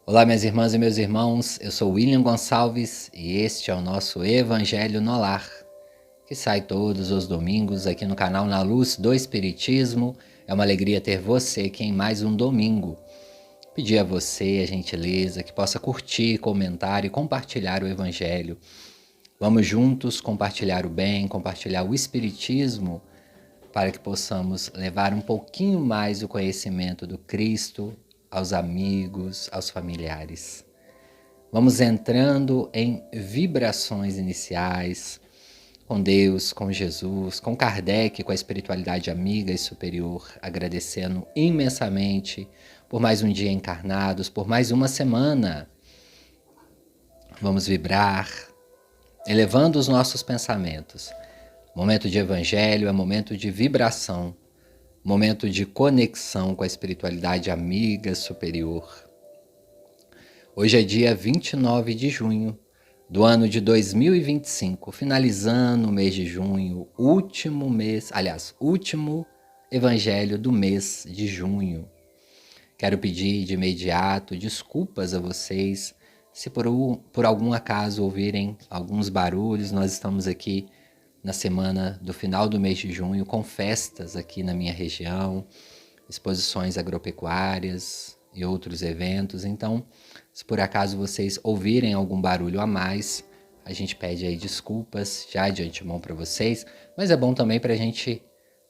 Olá, minhas irmãs e meus irmãos, eu sou William Gonçalves e este é o nosso Evangelho no Lar, que sai todos os domingos aqui no canal Na Luz do Espiritismo. É uma alegria ter você aqui em mais um domingo. Pedir a você a gentileza que possa curtir, comentar e compartilhar o Evangelho. Vamos juntos compartilhar o bem, compartilhar o Espiritismo, para que possamos levar um pouquinho mais o conhecimento do Cristo aos amigos, aos familiares. Vamos entrando em vibrações iniciais com Deus, com Jesus, com Kardec, com a espiritualidade amiga e superior, agradecendo imensamente por mais um dia encarnados, por mais uma semana. Vamos vibrar, elevando os nossos pensamentos. Momento de evangelho é momento de vibração, momento de conexão com a espiritualidade amiga superior. Hoje é dia 29 de junho do ano de 2025, finalizando o mês de junho, último evangelho do mês de junho. Quero pedir de imediato desculpas a vocês se por algum acaso ouvirem alguns barulhos. Nós estamos aqui na semana do final do mês de junho, com festas aqui na minha região, exposições agropecuárias e outros eventos. Então, se por acaso vocês ouvirem algum barulho a mais, a gente pede aí desculpas já de antemão para vocês, mas é bom também para a gente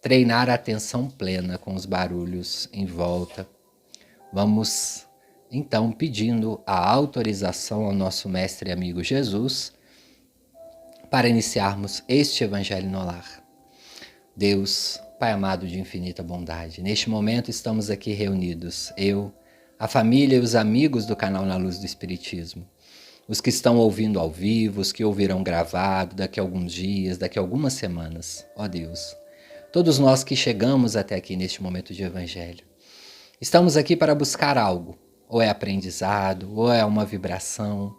treinar a atenção plena com os barulhos em volta. Vamos então pedindo a autorização ao nosso mestre e amigo Jesus para iniciarmos este Evangelho no Lar. Deus, Pai amado de infinita bondade, neste momento estamos aqui reunidos, eu, a família e os amigos do canal Na Luz do Espiritismo, os que estão ouvindo ao vivo, os que ouvirão gravado daqui a alguns dias, daqui a algumas semanas. Ó Deus, todos nós que chegamos até aqui neste momento de Evangelho, estamos aqui para buscar algo, ou é aprendizado, ou é uma vibração,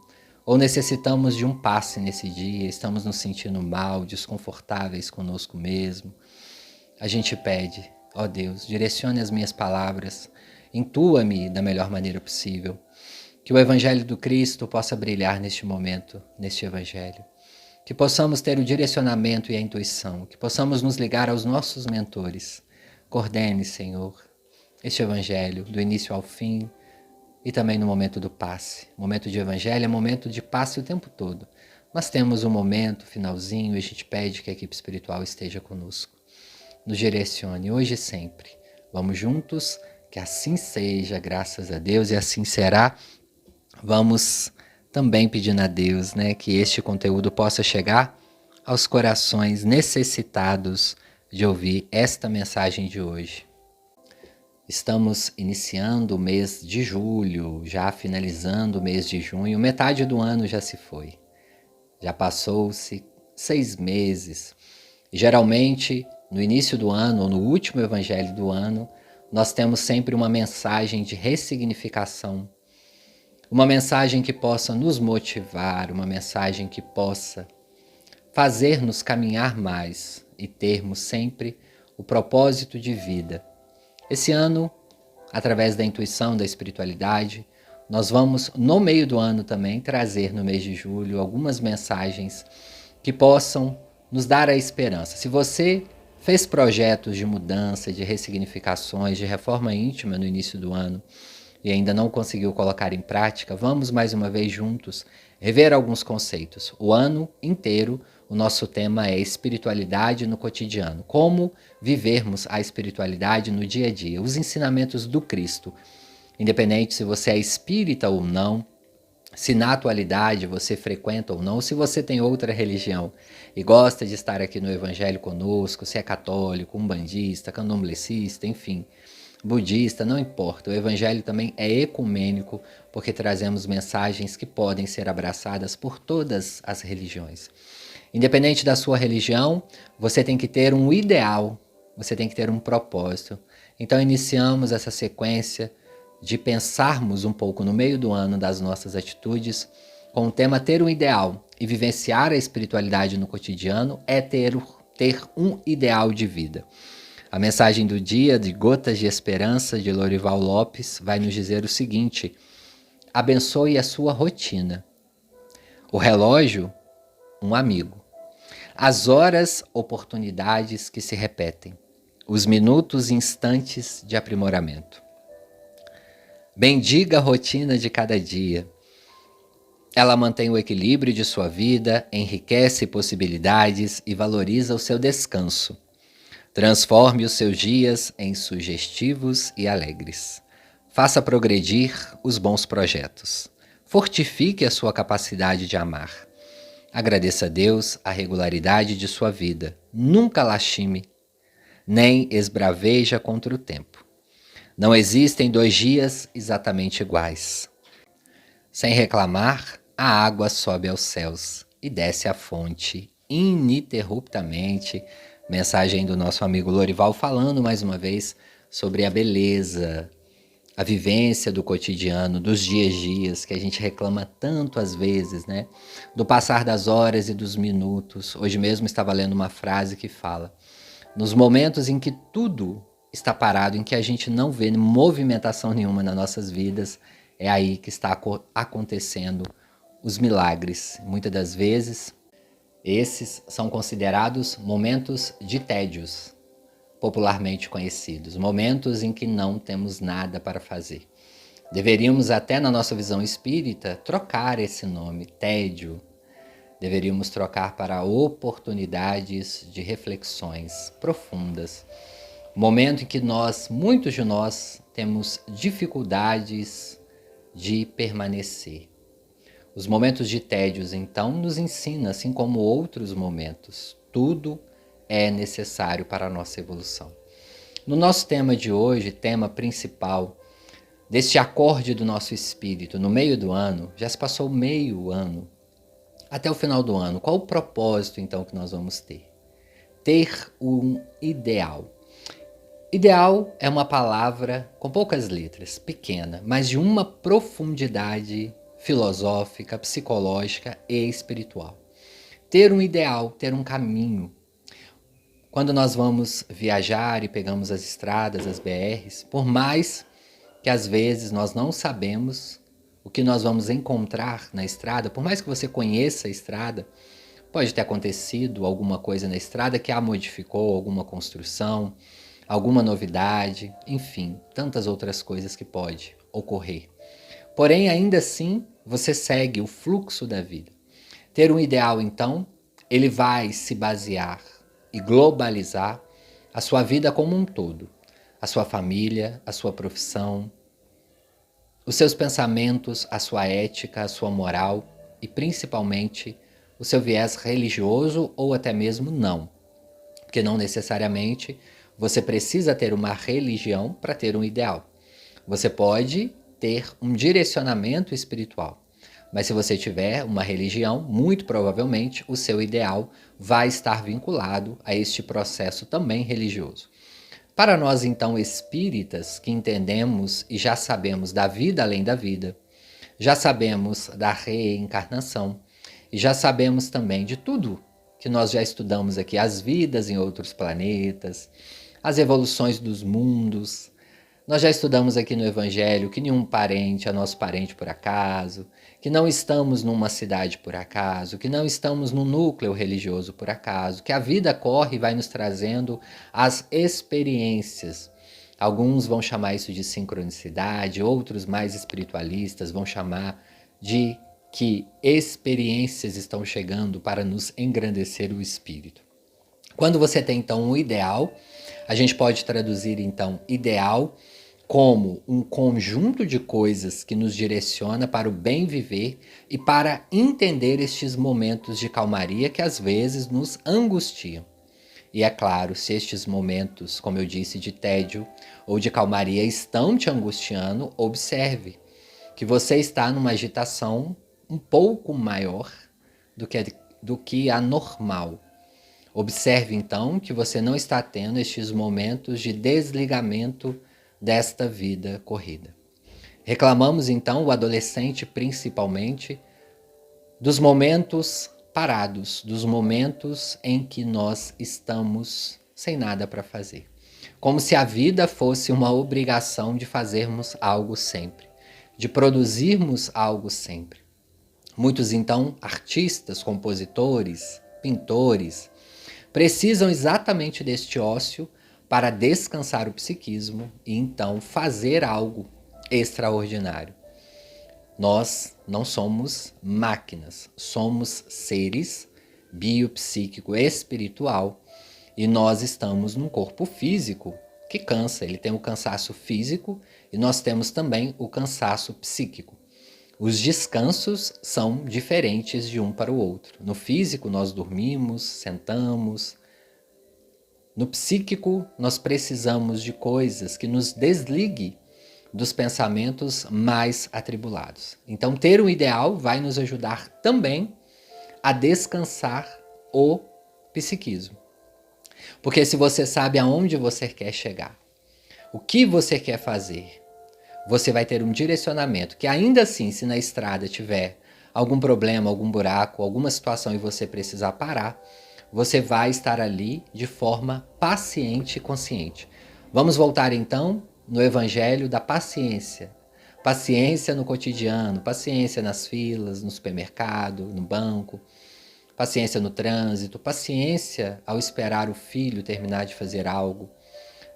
ou necessitamos de um passe nesse dia, estamos nos sentindo mal, desconfortáveis conosco mesmo. A gente pede, ó Deus, direcione as minhas palavras, intua-me da melhor maneira possível, que o Evangelho do Cristo possa brilhar neste momento, neste Evangelho, que possamos ter o direcionamento e a intuição, que possamos nos ligar aos nossos mentores. Coordene, Senhor, este Evangelho do início ao fim, e também no momento do passe. O momento de evangelho é momento de passe o tempo todo. Mas temos um momento, finalzinho, e a gente pede que a equipe espiritual esteja conosco. Nos direcione hoje e sempre. Vamos juntos, que assim seja, graças a Deus, e assim será. Vamos também pedindo a Deus, que este conteúdo possa chegar aos corações necessitados de ouvir esta mensagem de hoje. Estamos iniciando o mês de julho, já finalizando o mês de junho, metade do ano já se foi. Já passou-se 6 meses. E geralmente, no início do ano, ou no último evangelho do ano, nós temos sempre uma mensagem de ressignificação. Uma mensagem que possa nos motivar, uma mensagem que possa fazer-nos caminhar mais e termos sempre o propósito de vida. Esse ano, através da intuição, da espiritualidade, nós vamos, no meio do ano também, trazer no mês de julho algumas mensagens que possam nos dar a esperança. Se você fez projetos de mudança, de ressignificações, de reforma íntima no início do ano e ainda não conseguiu colocar em prática, vamos mais uma vez juntos rever alguns conceitos. O ano inteiro, o nosso tema é espiritualidade no cotidiano. Como vivermos a espiritualidade no dia a dia. Os ensinamentos do Cristo. Independente se você é espírita ou não, se na atualidade você frequenta ou não, se você tem outra religião e gosta de estar aqui no Evangelho conosco, se é católico, umbandista, candomblessista, enfim, budista, não importa. O Evangelho também é ecumênico, porque trazemos mensagens que podem ser abraçadas por todas as religiões. Independente da sua religião, você tem que ter um ideal, você tem que ter um propósito. Então iniciamos essa sequência de pensarmos um pouco no meio do ano das nossas atitudes, com o tema ter um ideal, e vivenciar a espiritualidade no cotidiano é ter um ideal de vida. A mensagem do dia de Gotas de Esperança, de Lorival Lopes, vai nos dizer o seguinte: abençoe a sua rotina. O relógio, um amigo. As horas, oportunidades que se repetem. Os minutos, instantes de aprimoramento. Bendiga a rotina de cada dia. Ela mantém o equilíbrio de sua vida, enriquece possibilidades e valoriza o seu descanso. Transforme os seus dias em sugestivos e alegres. Faça progredir os bons projetos. Fortifique a sua capacidade de amar. Agradeça a Deus a regularidade de sua vida. Nunca lastime, nem esbraveja contra o tempo. Não existem 2 dias exatamente iguais. Sem reclamar, a água sobe aos céus e desce à fonte ininterruptamente. Mensagem do nosso amigo Lorival falando mais uma vez sobre a beleza, a vivência do cotidiano, dos dias que a gente reclama tanto às vezes, né? Do passar das horas e dos minutos. Hoje mesmo estava lendo uma frase que fala: nos momentos em que tudo está parado, em que a gente não vê movimentação nenhuma nas nossas vidas, é aí que está acontecendo os milagres. Muitas das vezes, esses são considerados momentos de tédios, popularmente conhecidos, momentos em que não temos nada para fazer. Deveríamos até, na nossa visão espírita, trocar esse nome, tédio. Deveríamos trocar para oportunidades de reflexões profundas. Momento em que muitos de nós, temos dificuldades de permanecer. Os momentos de tédios, então, nos ensinam, assim como outros momentos, tudo é necessário para a nossa evolução. No nosso tema de hoje, tema principal, deste acorde do nosso espírito, no meio do ano, já se passou meio ano, até o final do ano, qual o propósito, então, que nós vamos ter? Ter um ideal. Ideal é uma palavra com poucas letras, pequena, mas de uma profundidade filosófica, psicológica e espiritual. Ter um ideal, ter um caminho. Quando nós vamos viajar e pegamos as estradas, as BRs, por mais que às vezes nós não sabemos o que nós vamos encontrar na estrada, por mais que você conheça a estrada, pode ter acontecido alguma coisa na estrada que a modificou, alguma construção, alguma novidade, enfim, tantas outras coisas que pode ocorrer. Porém, ainda assim, você segue o fluxo da vida. Ter um ideal, então, ele vai se basear e globalizar a sua vida como um todo. A sua família, a sua profissão, os seus pensamentos, a sua ética, a sua moral e, principalmente, o seu viés religioso ou até mesmo não. Porque não necessariamente você precisa ter uma religião para ter um ideal. Você pode ter um direcionamento espiritual. Mas se você tiver uma religião, muito provavelmente o seu ideal vai estar vinculado a este processo também religioso. Para nós, então, espíritas, que entendemos e já sabemos da vida além da vida, já sabemos da reencarnação e já sabemos também de tudo que nós já estudamos aqui, as vidas em outros planetas, as evoluções dos mundos. Nós já estudamos aqui no Evangelho que nenhum parente é nosso parente por acaso, que não estamos numa cidade por acaso, que não estamos num núcleo religioso por acaso, que a vida corre e vai nos trazendo as experiências. Alguns vão chamar isso de sincronicidade, outros mais espiritualistas vão chamar de que experiências estão chegando para nos engrandecer o espírito. Quando você tem então um ideal, a gente pode traduzir então ideal como um conjunto de coisas que nos direciona para o bem viver e para entender estes momentos de calmaria que às vezes nos angustiam. E é claro, se estes momentos, como eu disse, de tédio ou de calmaria estão te angustiando, observe que você está numa agitação um pouco maior do que a normal. Observe então que você não está tendo estes momentos de desligamento desta vida corrida. Reclamamos então, o adolescente principalmente, dos momentos parados, dos momentos em que nós estamos sem nada para fazer. Como se a vida fosse uma obrigação de fazermos algo sempre. de produzirmos algo sempre. Muitos, então, artistas, compositores, pintores, precisam exatamente deste ócio para descansar o psiquismo e, então, fazer algo extraordinário. Nós não somos máquinas, somos seres biopsíquico espiritual e nós estamos num corpo físico que cansa. Ele tem o cansaço físico e nós temos também o cansaço psíquico. Os descansos são diferentes de um para o outro. No físico, nós dormimos, sentamos. No psíquico, nós precisamos de coisas que nos desliguem dos pensamentos mais atribulados. Então, ter um ideal vai nos ajudar também a descansar o psiquismo. Porque se você sabe aonde você quer chegar, o que você quer fazer, você vai ter um direcionamento que, ainda assim, se na estrada tiver algum problema, algum buraco, alguma situação e você precisar parar, você vai estar ali de forma paciente e consciente. Vamos voltar então no evangelho da paciência. Paciência no cotidiano, paciência nas filas, no supermercado, no banco, paciência no trânsito, paciência ao esperar o filho terminar de fazer algo,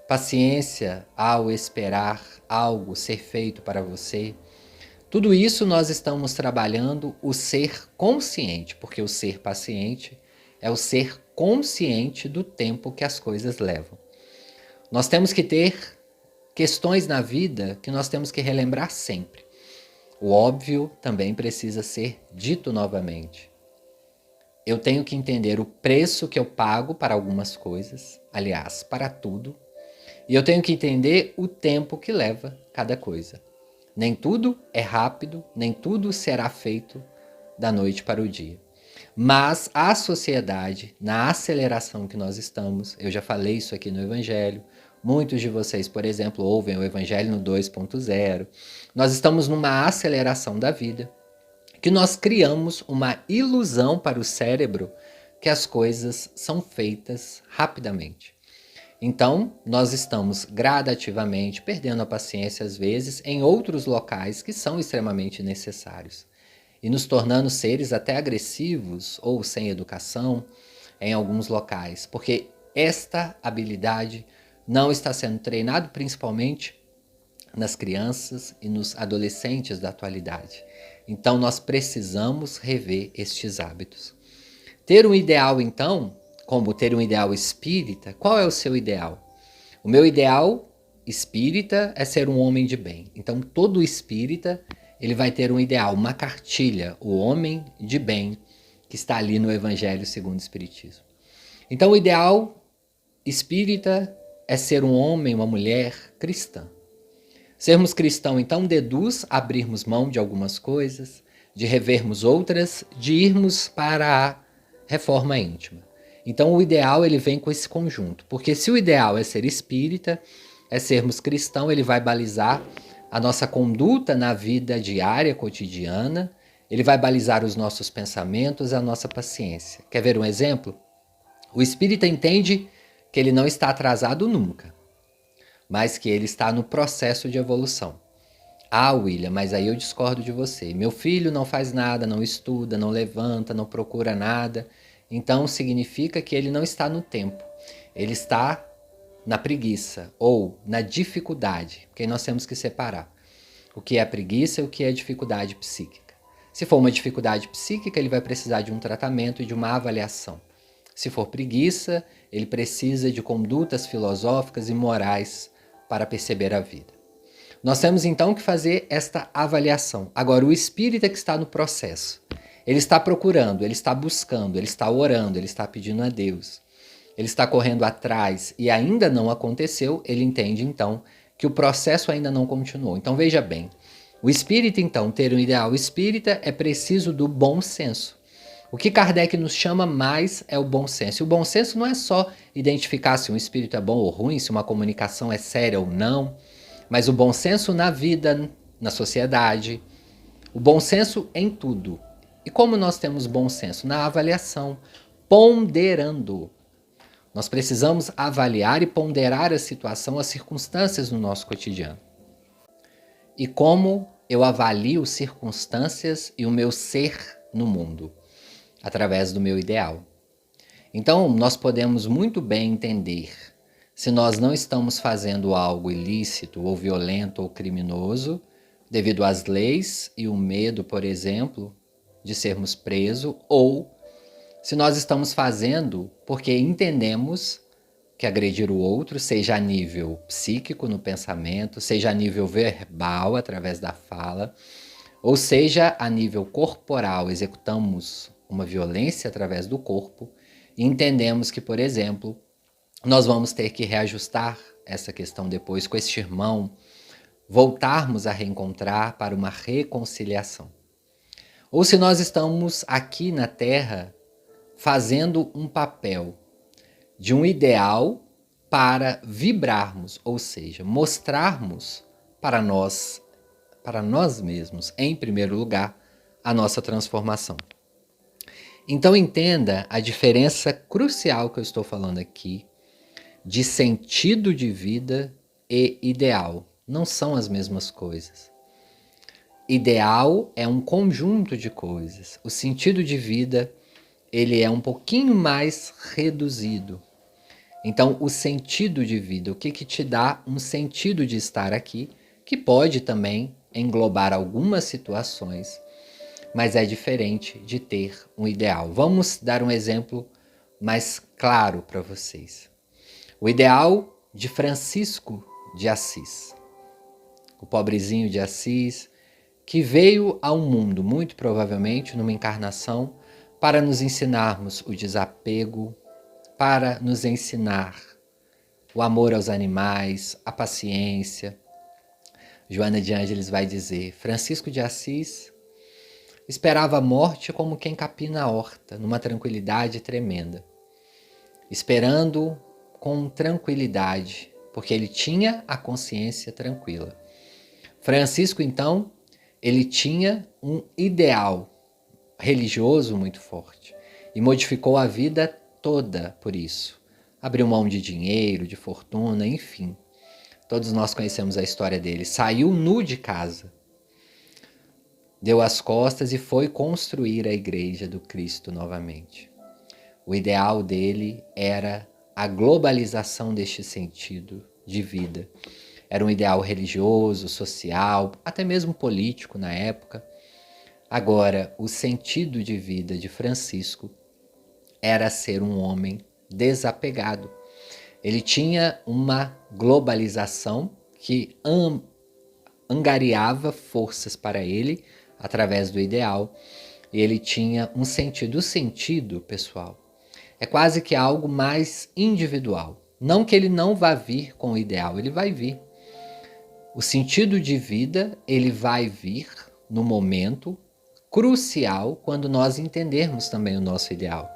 paciência ao esperar algo ser feito para você. Tudo isso nós estamos trabalhando o ser consciente, porque o ser paciente é o ser consciente do tempo que as coisas levam. Nós temos que ter questões na vida que nós temos que relembrar sempre. O óbvio também precisa ser dito novamente. Eu tenho que entender o preço que eu pago para algumas coisas, aliás, para tudo, e eu tenho que entender o tempo que leva cada coisa. Nem tudo é rápido, nem tudo será feito da noite para o dia. Mas a sociedade, na aceleração que nós estamos, eu já falei isso aqui no Evangelho, muitos de vocês, por exemplo, ouvem o Evangelho no 2.0, nós estamos numa aceleração da vida, que nós criamos uma ilusão para o cérebro que as coisas são feitas rapidamente. Então, nós estamos gradativamente perdendo a paciência, às vezes, em outros locais que são extremamente necessários. E nos tornando seres até agressivos ou sem educação em alguns locais. Porque esta habilidade não está sendo treinada principalmente nas crianças e nos adolescentes da atualidade. Então, nós precisamos rever estes hábitos. Ter um ideal, então, como ter um ideal espírita, qual é o seu ideal? O meu ideal espírita é ser um homem de bem. Então, todo espírita ele vai ter um ideal, uma cartilha, o homem de bem, que está ali no Evangelho segundo o Espiritismo. Então, o ideal espírita é ser um homem, uma mulher cristã. Sermos cristãos, então, deduz abrirmos mão de algumas coisas, de revermos outras, de irmos para a reforma íntima. Então, o ideal ele vem com esse conjunto, porque se o ideal é ser espírita, é sermos cristãos, ele vai balizar a nossa conduta na vida diária, cotidiana, ele vai balizar os nossos pensamentos, a nossa paciência. Quer ver um exemplo? O espírita entende que ele não está atrasado nunca, mas que ele está no processo de evolução. Ah, William, mas aí eu discordo de você. Meu filho não faz nada, não estuda, não levanta, não procura nada. Então significa que ele não está no tempo. Ele está na preguiça ou na dificuldade, porque nós temos que separar o que é preguiça e o que é dificuldade psíquica. Se for uma dificuldade psíquica, ele vai precisar de um tratamento e de uma avaliação. Se for preguiça, ele precisa de condutas filosóficas e morais para perceber a vida. Nós temos então que fazer esta avaliação. Agora, o espírita que está no processo, ele está procurando, ele está buscando, ele está orando, ele está pedindo a Deus. Ele está correndo atrás e ainda não aconteceu, ele entende então que o processo ainda não continuou. Então veja bem, o espírita então, ter um ideal espírita é preciso do bom senso. O que Kardec nos chama mais é o bom senso. E o bom senso não é só identificar se um espírito é bom ou ruim, se uma comunicação é séria ou não, mas o bom senso na vida, na sociedade, o bom senso em tudo. E como nós temos bom senso? Na avaliação, ponderando. Nós precisamos avaliar e ponderar a situação, as circunstâncias no nosso cotidiano. E como eu avalio circunstâncias e o meu ser no mundo, através do meu ideal. Então, nós podemos muito bem entender se nós não estamos fazendo algo ilícito ou violento ou criminoso, devido às leis e o medo, por exemplo, de sermos presos, ou se nós estamos fazendo porque entendemos que agredir o outro, seja a nível psíquico, no pensamento, seja a nível verbal, através da fala, ou seja a nível corporal, executamos uma violência através do corpo, e entendemos que, por exemplo, nós vamos ter que reajustar essa questão depois com este irmão, voltarmos a reencontrar para uma reconciliação. Ou se nós estamos aqui na Terra fazendo um papel de um ideal para vibrarmos, ou seja, mostrarmos para nós mesmos, em primeiro lugar, a nossa transformação. Então entenda a diferença crucial que eu estou falando aqui de sentido de vida e ideal. Não são as mesmas coisas. Ideal é um conjunto de coisas. O sentido de vida, ele é um pouquinho mais reduzido. Então, o sentido de vida, o que te dá um sentido de estar aqui, que pode também englobar algumas situações, mas é diferente de ter um ideal. Vamos dar um exemplo mais claro para vocês. O ideal de Francisco de Assis, o pobrezinho de Assis, que veio ao mundo, muito provavelmente numa encarnação, para nos ensinarmos o desapego, para nos ensinar o amor aos animais, a paciência. Joana de Ângeles vai dizer, Francisco de Assis esperava a morte como quem capina a horta, numa tranquilidade tremenda. Esperando com tranquilidade, porque ele tinha a consciência tranquila. Francisco, então, ele tinha um ideal religioso muito forte e modificou a vida toda por isso. Abriu mão de dinheiro, de fortuna, enfim. Todos nós conhecemos a história dele. Saiu nu de casa, deu as costas e foi construir a igreja do Cristo novamente. O ideal dele era a globalização deste sentido de vida. Era um ideal religioso, social, até mesmo político na época. Agora, o sentido de vida de Francisco era ser um homem desapegado. Ele tinha uma globalização que angariava forças para ele através do ideal. E ele tinha um sentido. O sentido, pessoal, é quase que algo mais individual. Não que ele não vá vir com o ideal, ele vai vir. O sentido de vida, ele vai vir no momento crucial quando nós entendermos também o nosso ideal.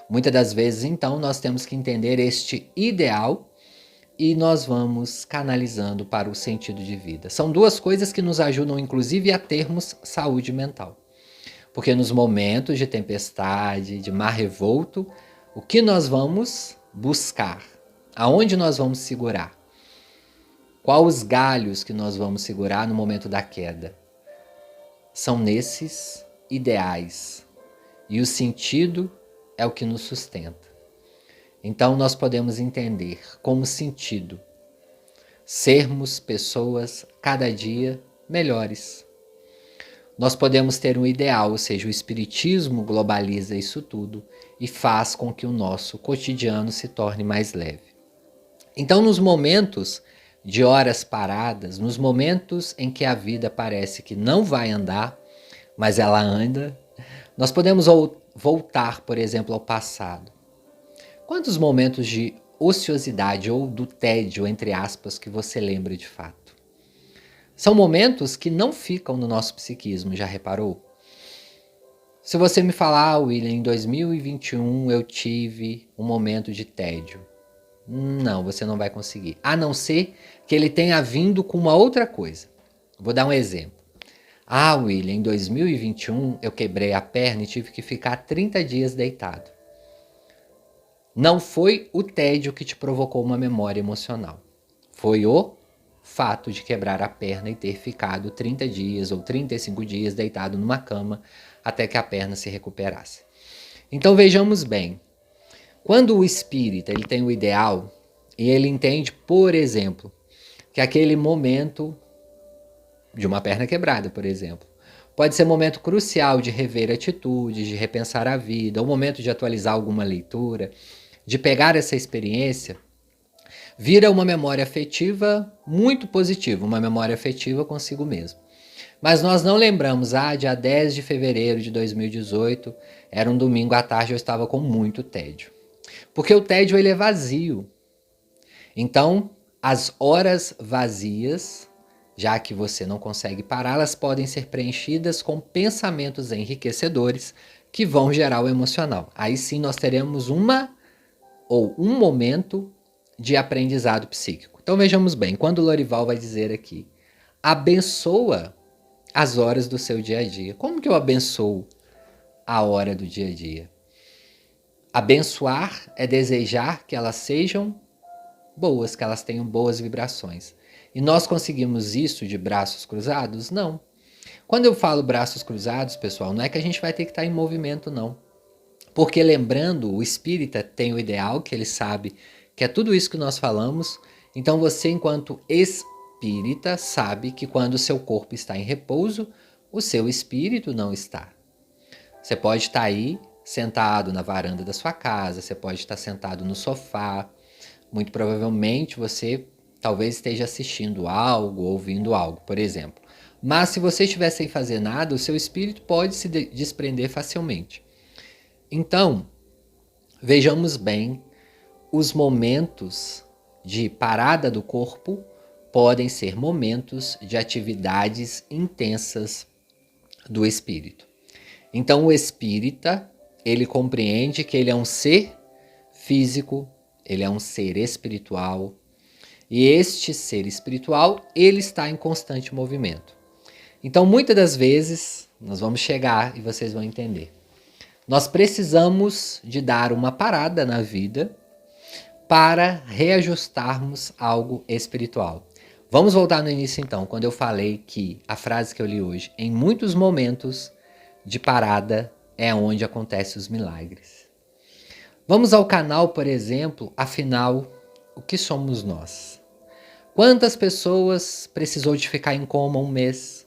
Muitas das vezes, então, nós temos que entender este ideal e nós vamos canalizando para o sentido de vida. São duas coisas que nos ajudam, inclusive, a termos saúde mental. Porque nos momentos de tempestade, de mar revolto, o que nós vamos buscar? Aonde nós vamos segurar? Quais os galhos que nós vamos segurar no momento da queda? São nesses ideais. E o sentido é o que nos sustenta. Então nós podemos entender como sentido sermos pessoas cada dia melhores. Nós podemos ter um ideal, ou seja, o Espiritismo globaliza isso tudo e faz com que o nosso cotidiano se torne mais leve. Então, nos momentos de horas paradas, nos momentos em que a vida parece que não vai andar, mas ela anda, nós podemos voltar, por exemplo, ao passado. Quantos momentos de ociosidade ou do tédio, entre aspas, que você lembra de fato? São momentos que não ficam no nosso psiquismo, já reparou? Se você me falar, William, em 2021 eu tive um momento de tédio. Não, você não vai conseguir. A não ser que ele tenha vindo com uma outra coisa. Vou dar um exemplo. William, em 2021 eu quebrei a perna e tive que ficar 30 dias deitado. Não foi o tédio que te provocou uma memória emocional. Foi o fato de quebrar a perna e ter ficado 30 dias ou 35 dias deitado numa cama até que a perna se recuperasse. Então vejamos bem, quando o espírita ele tem o ideal e ele entende, por exemplo, que aquele momento de uma perna quebrada, por exemplo, pode ser um momento crucial de rever atitudes, de repensar a vida, ou momento de atualizar alguma leitura, de pegar essa experiência, vira uma memória afetiva muito positiva, uma memória afetiva consigo mesmo. Mas nós não lembramos, dia 10 de fevereiro de 2018, era um domingo à tarde, eu estava com muito tédio. Porque o tédio ele é vazio. Então, as horas vazias, já que você não consegue parar, elas podem ser preenchidas com pensamentos enriquecedores que vão gerar o emocional. Aí sim nós teremos um momento de aprendizado psíquico. Então vejamos bem, quando o Lorival vai dizer aqui, abençoa as horas do seu dia a dia. Como que eu abençoo a hora do dia a dia? Abençoar é desejar que elas sejam boas, que elas tenham boas vibrações. E nós conseguimos isso de braços cruzados? Não. Quando eu falo braços cruzados, pessoal, não é que a gente vai ter que estar em movimento, não. Porque lembrando, o espírita tem o ideal, que ele sabe que é tudo isso que nós falamos. Então você, enquanto espírita, sabe que quando o seu corpo está em repouso, o seu espírito não está. Você pode estar aí sentado na varanda da sua casa, você pode estar sentado no sofá. Muito provavelmente você talvez esteja assistindo algo, ouvindo algo, por exemplo. Mas se você estiver sem fazer nada, o seu espírito pode se desprender facilmente. Então, vejamos bem, os momentos de parada do corpo podem ser momentos de atividades intensas do espírito. Então, o espírita, ele compreende que ele é um ser físico, ele é um ser espiritual, e este ser espiritual, ele está em constante movimento. Então, muitas das vezes, nós vamos chegar e vocês vão entender. Nós precisamos de dar uma parada na vida para reajustarmos algo espiritual. Vamos voltar no início então, quando eu falei que a frase que eu li hoje, em muitos momentos de parada é onde acontecem os milagres. Vamos ao canal, por exemplo, afinal, o que somos nós? Quantas pessoas precisou de ficar em coma um mês?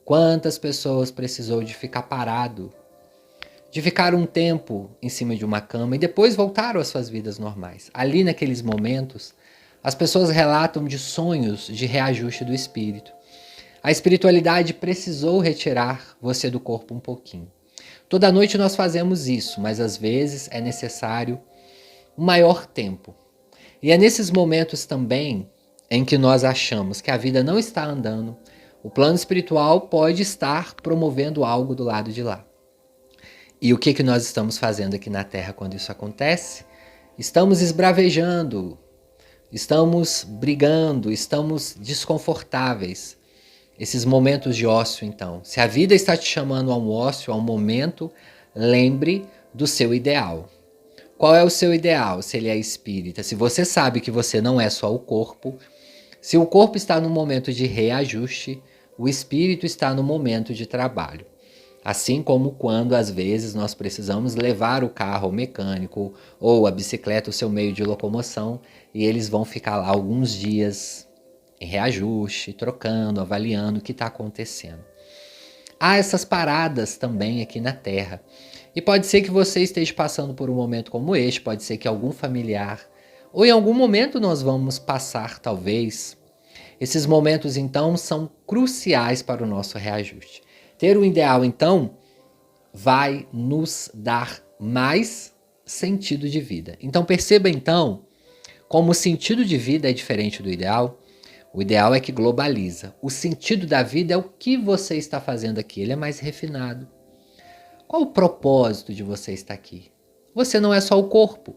Quantas pessoas precisou de ficar parado? De ficar um tempo em cima de uma cama e depois voltaram às suas vidas normais. Ali naqueles momentos, as pessoas relatam de sonhos de reajuste do espírito. A espiritualidade precisou retirar você do corpo um pouquinho. Toda noite nós fazemos isso, mas às vezes é necessário um maior tempo. E é nesses momentos também em que nós achamos que a vida não está andando, o plano espiritual pode estar promovendo algo do lado de lá. E o que nós estamos fazendo aqui na Terra quando isso acontece? Estamos esbravejando, estamos brigando, estamos desconfortáveis. Esses momentos de ócio, então. Se a vida está te chamando a um ócio, a um momento, lembre do seu ideal. Qual é o seu ideal, se ele é espírita? Se você sabe que você não é só o corpo, se o corpo está no momento de reajuste, o espírito está no momento de trabalho. Assim como quando, às vezes, nós precisamos levar o carro ao mecânico ou a bicicleta, o seu meio de locomoção, e eles vão ficar lá alguns dias em reajuste, trocando, avaliando o que está acontecendo. Há essas paradas também aqui na Terra. E pode ser que você esteja passando por um momento como este, pode ser que algum familiar, ou em algum momento nós vamos passar, talvez. Esses momentos, então, são cruciais para o nosso reajuste. Ter um ideal, então, vai nos dar mais sentido de vida. Então, perceba, então, como o sentido de vida é diferente do ideal. O ideal é que globaliza. O sentido da vida é o que você está fazendo aqui. Ele é mais refinado. Qual o propósito de você estar aqui? Você não é só o corpo.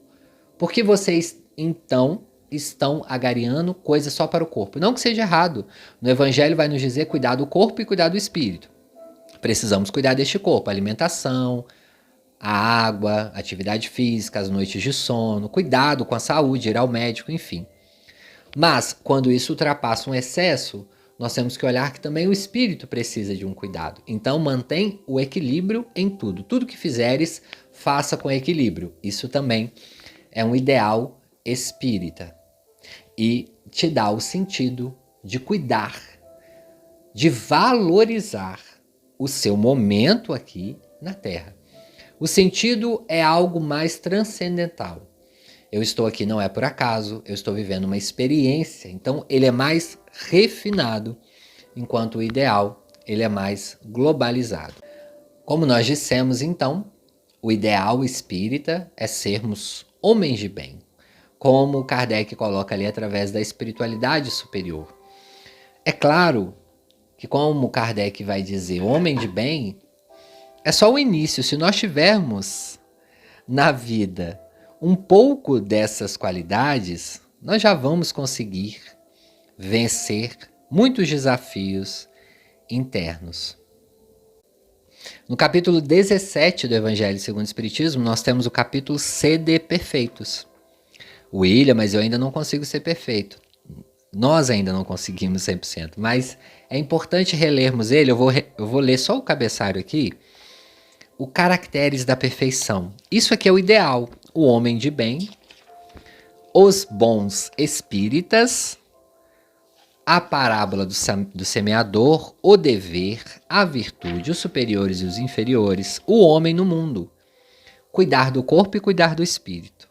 Por que vocês, então, estão agariando coisas só para o corpo? Não que seja errado. No Evangelho vai nos dizer cuidar do corpo e cuidar do espírito. Precisamos cuidar deste corpo, alimentação, a água, atividade física, as noites de sono, cuidado com a saúde, ir ao médico, enfim. Mas, quando isso ultrapassa um excesso, nós temos que olhar que também o espírito precisa de um cuidado. Então, mantém o equilíbrio em tudo. Tudo que fizeres, faça com equilíbrio. Isso também é um ideal espírita. E te dá o sentido de cuidar, de valorizar o seu momento aqui na Terra. O sentido é algo mais transcendental. Eu estou aqui não é por acaso, eu estou vivendo uma experiência. Então, ele é mais refinado, enquanto o ideal, ele é mais globalizado. Como nós dissemos, então, o ideal espírita é sermos homens de bem, como Kardec coloca ali através da espiritualidade superior. É claro que, como Kardec vai dizer, homem de bem é só o início. Se nós tivermos na vida um pouco dessas qualidades, nós já vamos conseguir vencer muitos desafios internos. No capítulo 17 do Evangelho segundo o Espiritismo, nós temos o capítulo Sede Perfeitos. William, mas eu ainda não consigo ser perfeito. Nós ainda não conseguimos 100%, mas é importante relermos ele. Eu vou ler só o cabeçalho aqui. O Caracteres da Perfeição. Isso aqui é o ideal. O homem de bem, os bons espíritas, a parábola do semeador, o dever, a virtude, os superiores e os inferiores, o homem no mundo. Cuidar do corpo e cuidar do espírito.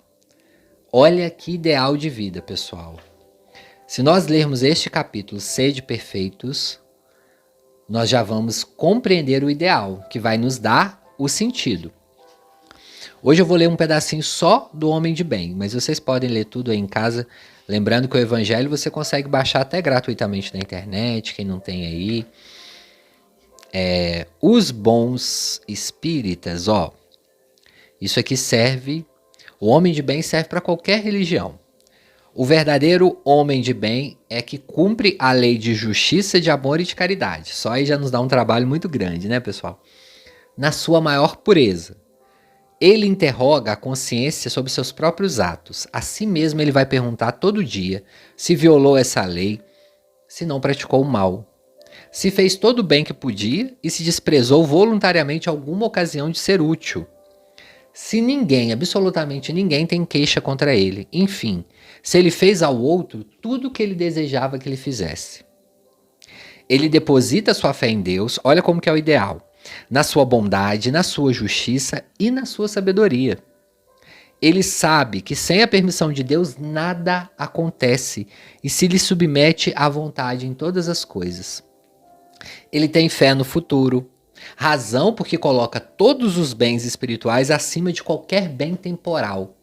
Olha que ideal de vida, pessoal. Se nós lermos este capítulo, Sede Perfeitos, nós já vamos compreender o ideal, que vai nos dar o sentido. Hoje eu vou ler um pedacinho só do Homem de Bem, mas vocês podem ler tudo aí em casa. Lembrando que o Evangelho você consegue baixar até gratuitamente na internet, quem não tem aí. Os bons espíritas, isso aqui serve, o homem de bem serve para qualquer religião. O verdadeiro homem de bem é que cumpre a lei de justiça, de amor e de caridade. Só aí já nos dá um trabalho muito grande, né, pessoal? Na sua maior pureza. Ele interroga a consciência sobre seus próprios atos. A si mesmo ele vai perguntar todo dia se violou essa lei, se não praticou o mal, se fez todo o bem que podia e se desprezou voluntariamente alguma ocasião de ser útil. Se ninguém, absolutamente ninguém, tem queixa contra ele. Enfim, se ele fez ao outro tudo o que ele desejava que ele fizesse. Ele deposita sua fé em Deus, olha como que é o ideal, na sua bondade, na sua justiça e na sua sabedoria. Ele sabe que sem a permissão de Deus nada acontece e se lhe submete à vontade em todas as coisas. Ele tem fé no futuro, razão porque coloca todos os bens espirituais acima de qualquer bem temporal.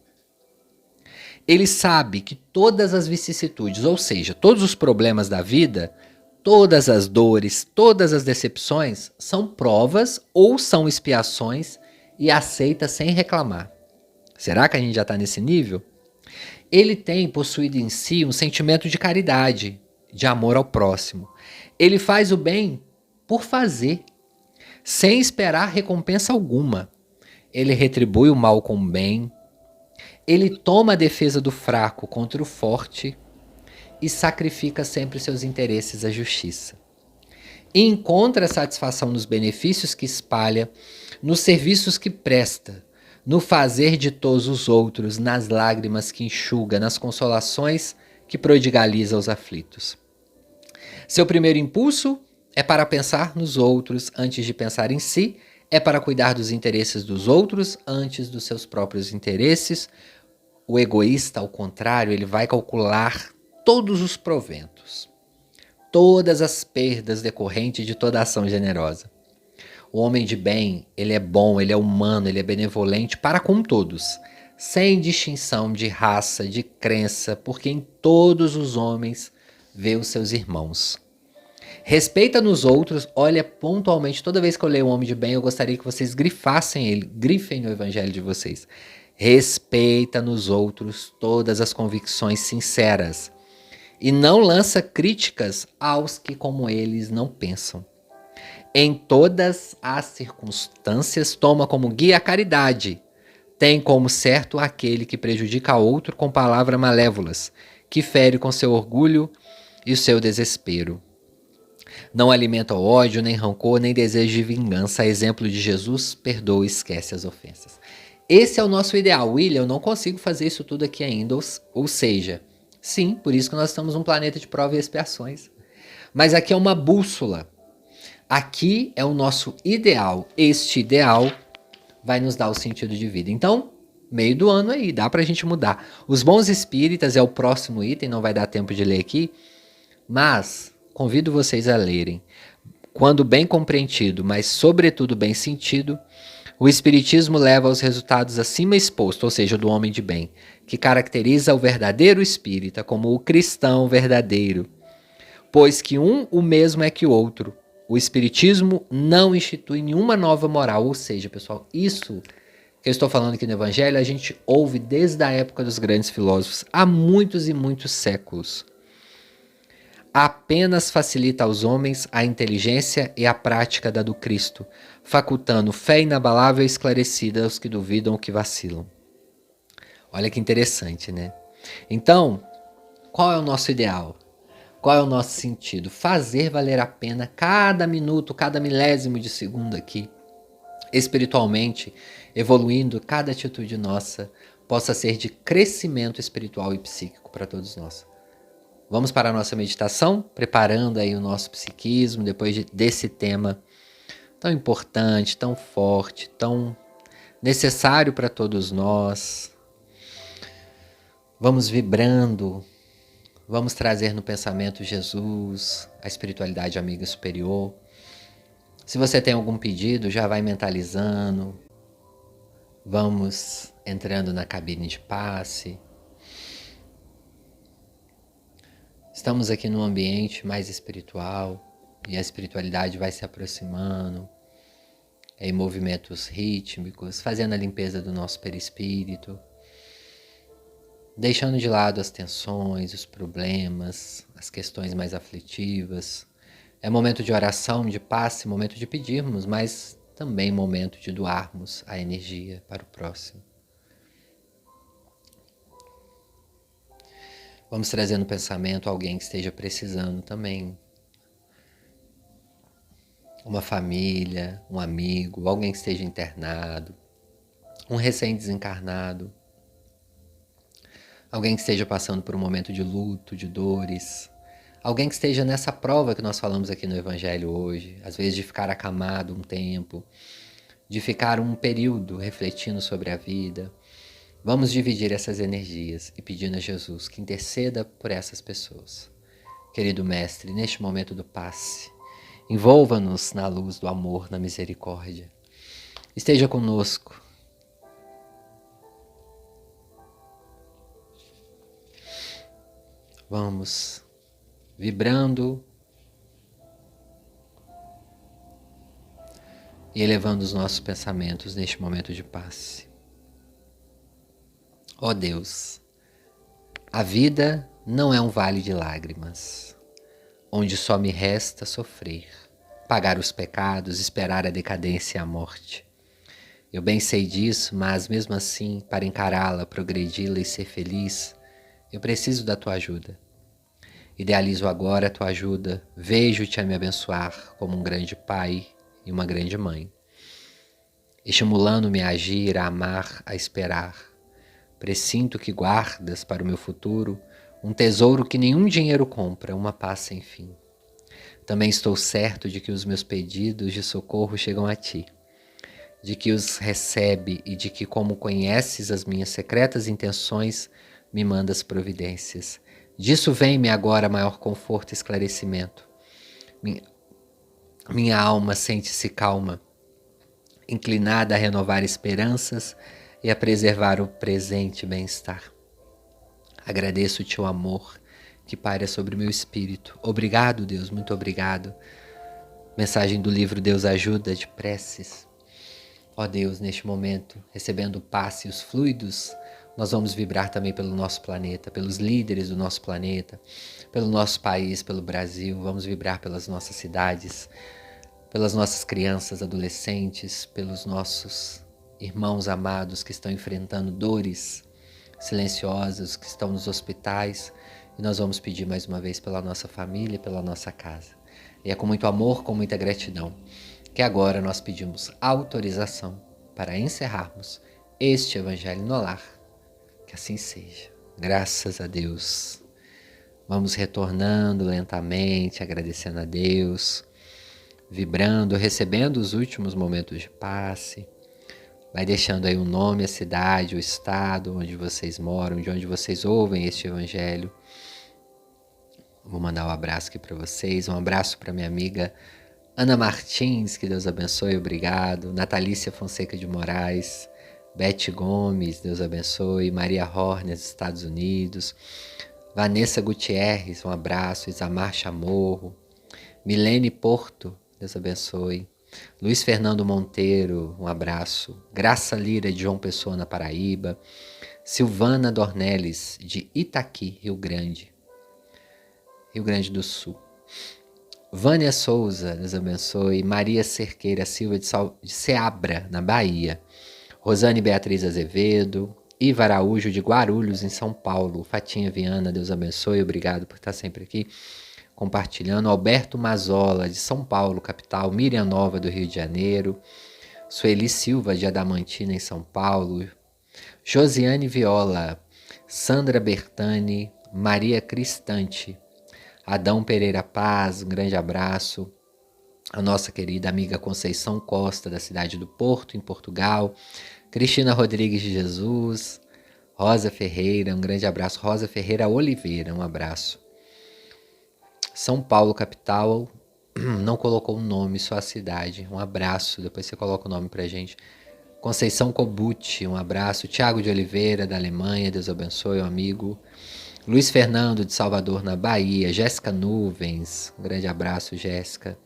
Ele sabe que todas as vicissitudes, ou seja, todos os problemas da vida, todas as dores, todas as decepções, são provas ou são expiações e aceita sem reclamar. Será que a gente já está nesse nível? Ele tem possuído em si um sentimento de caridade, de amor ao próximo. Ele faz o bem por fazer, sem esperar recompensa alguma. Ele retribui o mal com o bem. Ele toma a defesa do fraco contra o forte e sacrifica sempre seus interesses à justiça. E encontra satisfação nos benefícios que espalha, nos serviços que presta, no fazer de todos os outros, nas lágrimas que enxuga, nas consolações que prodigaliza aos aflitos. Seu primeiro impulso é para pensar nos outros antes de pensar em si, é para cuidar dos interesses dos outros antes dos seus próprios interesses. O egoísta, ao contrário, ele vai calcular todos os proventos, todas as perdas decorrentes de toda ação generosa. O homem de bem, ele é bom, ele é humano, ele é benevolente para com todos, sem distinção de raça, de crença, porque em todos os homens vê os seus irmãos. Respeita nos outros, olha pontualmente, toda vez que eu leio um homem de bem, eu gostaria que vocês grifassem ele, grifem no evangelho de vocês. Respeita nos outros todas as convicções sinceras e não lança críticas aos que como eles não pensam. Em todas as circunstâncias toma como guia a caridade, tem como certo aquele que prejudica outro com palavras malévolas, que fere com seu orgulho e o seu desespero. Não alimenta o ódio, nem rancor, nem desejo de vingança. A exemplo de Jesus, perdoa e esquece as ofensas. Esse é o nosso ideal. William, eu não consigo fazer isso tudo aqui ainda. Ou seja, sim, por isso que nós estamos num planeta de provas e expiações. Mas aqui é uma bússola. Aqui é o nosso ideal. Este ideal vai nos dar o sentido de vida. Então, meio do ano aí, dá pra gente mudar. Os bons espíritas é o próximo item, não vai dar tempo de ler aqui, mas convido vocês a lerem. Quando bem compreendido, mas sobretudo bem sentido, o espiritismo leva aos resultados acima expostos, ou seja, do homem de bem, que caracteriza o verdadeiro espírita como o cristão verdadeiro, pois que um o mesmo é que o outro. O espiritismo não institui nenhuma nova moral, ou seja, pessoal, isso que eu estou falando aqui no Evangelho, a gente ouve desde a época dos grandes filósofos, há muitos e muitos séculos. Apenas facilita aos homens a inteligência e a prática da do Cristo, facultando fé inabalável e esclarecida aos que duvidam ou que vacilam. Olha que interessante, né? Então, qual é o nosso ideal? Qual é o nosso sentido? Fazer valer a pena cada minuto, cada milésimo de segundo aqui, espiritualmente, evoluindo, cada atitude nossa possa ser de crescimento espiritual e psíquico para todos nós. Vamos para a nossa meditação, preparando aí o nosso psiquismo, depois desse tema tão importante, tão forte, tão necessário para todos nós. Vamos vibrando, vamos trazer no pensamento Jesus, a espiritualidade amiga superior. Se você tem algum pedido, já vai mentalizando. Vamos entrando na cabine de passe. Estamos aqui num ambiente mais espiritual e a espiritualidade vai se aproximando em movimentos rítmicos, fazendo a limpeza do nosso perispírito, deixando de lado as tensões, os problemas, as questões mais aflitivas. É momento de oração, de passe, momento de pedirmos, mas também momento de doarmos a energia para o próximo. Vamos trazer no pensamento alguém que esteja precisando também. Uma família, um amigo, alguém que esteja internado, um recém-desencarnado, alguém que esteja passando por um momento de luto, de dores, alguém que esteja nessa prova que nós falamos aqui no Evangelho hoje, às vezes de ficar acamado um tempo, de ficar um período refletindo sobre a vida. Vamos dividir essas energias e pedindo a Jesus que interceda por essas pessoas. Querido Mestre, neste momento do passe, envolva-nos na luz do amor, na misericórdia. Esteja conosco. Vamos vibrando e elevando os nossos pensamentos neste momento de passe. Ó Deus, a vida não é um vale de lágrimas, onde só me resta sofrer, pagar os pecados, esperar a decadência e a morte. Eu bem sei disso, mas mesmo assim, para encará-la, progredi-la e ser feliz, eu preciso da tua ajuda. Idealizo agora a tua ajuda, vejo-te a me abençoar como um grande pai e uma grande mãe, estimulando-me a agir, a amar, a esperar. Presinto que guardas para o meu futuro um tesouro que nenhum dinheiro compra, uma paz sem fim. Também estou certo de que os meus pedidos de socorro chegam a ti, de que os recebe e de que, como conheces as minhas secretas intenções, me mandas providências. Disso vem-me agora maior conforto e esclarecimento. Minha alma sente-se calma, inclinada a renovar esperanças e a preservar o presente bem-estar. Agradeço o teu amor que paira sobre o meu espírito. Obrigado, Deus, muito obrigado. Mensagem do livro Deus Ajuda, de preces. Ó Deus, neste momento, recebendo o passe e os fluidos, nós vamos vibrar também pelo nosso planeta, pelos líderes do nosso planeta, pelo nosso país, pelo Brasil. Vamos vibrar pelas nossas cidades, pelas nossas crianças, adolescentes, pelos nossos irmãos amados que estão enfrentando dores silenciosas, que estão nos hospitais, E nós vamos pedir mais uma vez pela nossa família, pela nossa casa. E é com muito amor, com muita gratidão, que agora nós pedimos autorização para encerrarmos este Evangelho no Lar. Que assim seja. Graças a Deus. Vamos retornando lentamente, agradecendo a Deus, vibrando, recebendo os últimos momentos de passe. Vai deixando aí o nome, a cidade, o estado onde vocês moram, de onde vocês ouvem este Evangelho. Vou mandar um abraço aqui para vocês, um abraço para minha amiga Ana Martins, que Deus abençoe, obrigado. Natalícia Fonseca de Moraes, Beth Gomes, Deus abençoe. Maria Horner, dos Estados Unidos. Vanessa Gutierrez, um abraço. Isamar Chamorro. Milene Porto, Deus abençoe. Luiz Fernando Monteiro, um abraço. Graça Lira, de João Pessoa, na Paraíba. Silvana Dornelles, de Itaqui, Rio Grande do Sul. Vânia Souza, Deus abençoe. Maria Cerqueira Silva, de Ceabra, na Bahia. Rosane Beatriz Azevedo. Iva Araújo, de Guarulhos, em São Paulo. Fatinha Viana, Deus abençoe. Obrigado por estar sempre aqui compartilhando. Alberto Mazola, de São Paulo, capital. Miriam Nova, do Rio de Janeiro. Sueli Silva, de Adamantina, em São Paulo. Josiane Viola. Sandra Bertani. Maria Cristante. Adão Pereira Paz, um grande abraço. A nossa querida amiga Conceição Costa, da cidade do Porto, em Portugal. Cristina Rodrigues de Jesus. Rosa Ferreira, um grande abraço. Rosa Ferreira Oliveira, um abraço. São Paulo, capital, não colocou o nome, só a cidade. Um abraço, depois você coloca o nome pra gente. Conceição Cobucci, um abraço. Tiago de Oliveira, da Alemanha, Deus abençoe, um amigo. Luiz Fernando, de Salvador, na Bahia. Jéssica Nuvens, um grande abraço, Jéssica.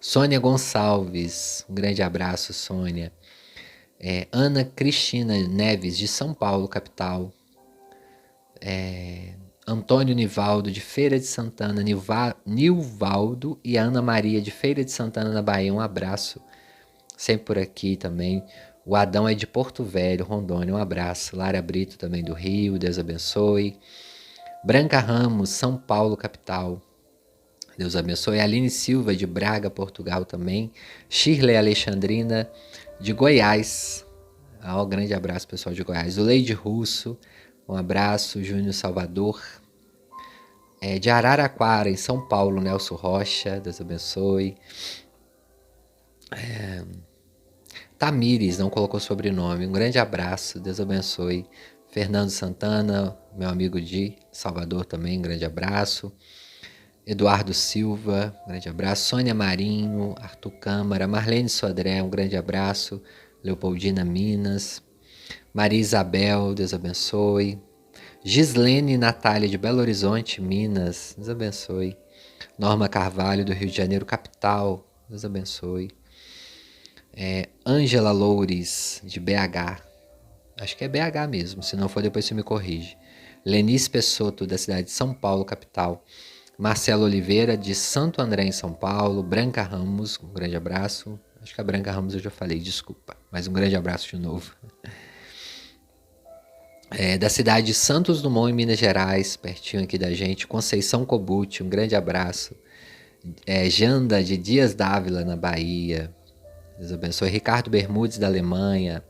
Sônia Gonçalves, um grande abraço, Sônia. Ana Cristina Neves, de São Paulo, capital. Antônio Nivaldo, de Feira de Santana. Nilvaldo e Ana Maria, de Feira de Santana, na Bahia. Um abraço, sempre por aqui também. O Adão é de Porto Velho, Rondônia. Um abraço. Lara Brito, também do Rio, Deus abençoe. Branca Ramos, São Paulo, capital. Deus abençoe. Aline Silva, de Braga, Portugal também. Shirley Alexandrina, de Goiás. Grande abraço, pessoal de Goiás. O Leide Russo, um abraço. Júnior Salvador. De Araraquara, em São Paulo, Nelson Rocha, Deus abençoe. Tamires, não colocou sobrenome. Um grande abraço, Deus abençoe. Fernando Santana, meu amigo de Salvador também, um grande abraço. Eduardo Silva, um grande abraço. Sônia Marinho, Arthur Câmara, Marlene Sodré, um grande abraço. Leopoldina Minas. Maria Isabel, Deus abençoe. Gislene Natália, de Belo Horizonte, Minas, Deus abençoe. Norma Carvalho, do Rio de Janeiro, capital, Deus abençoe. Ângela Loures, de BH, acho que é BH mesmo, se não for depois você me corrige. Lenice Pessotto, da cidade de São Paulo, capital. Marcelo Oliveira, de Santo André, em São Paulo. Branca Ramos, um grande abraço. Acho que a Branca Ramos eu já falei, desculpa, mas um grande abraço de novo. Da cidade de Santos Dumont, em Minas Gerais, pertinho aqui da gente. Conceição Cobucci, um grande abraço. Janda, de Dias Dávila, na Bahia. Deus abençoe. Ricardo Bermudes, da Alemanha.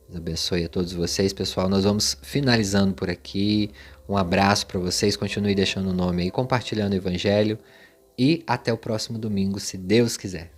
Deus abençoe a todos vocês, pessoal. Nós vamos finalizando por aqui. Um abraço para vocês. Continue deixando o nome aí, compartilhando o Evangelho. E até o próximo domingo, se Deus quiser.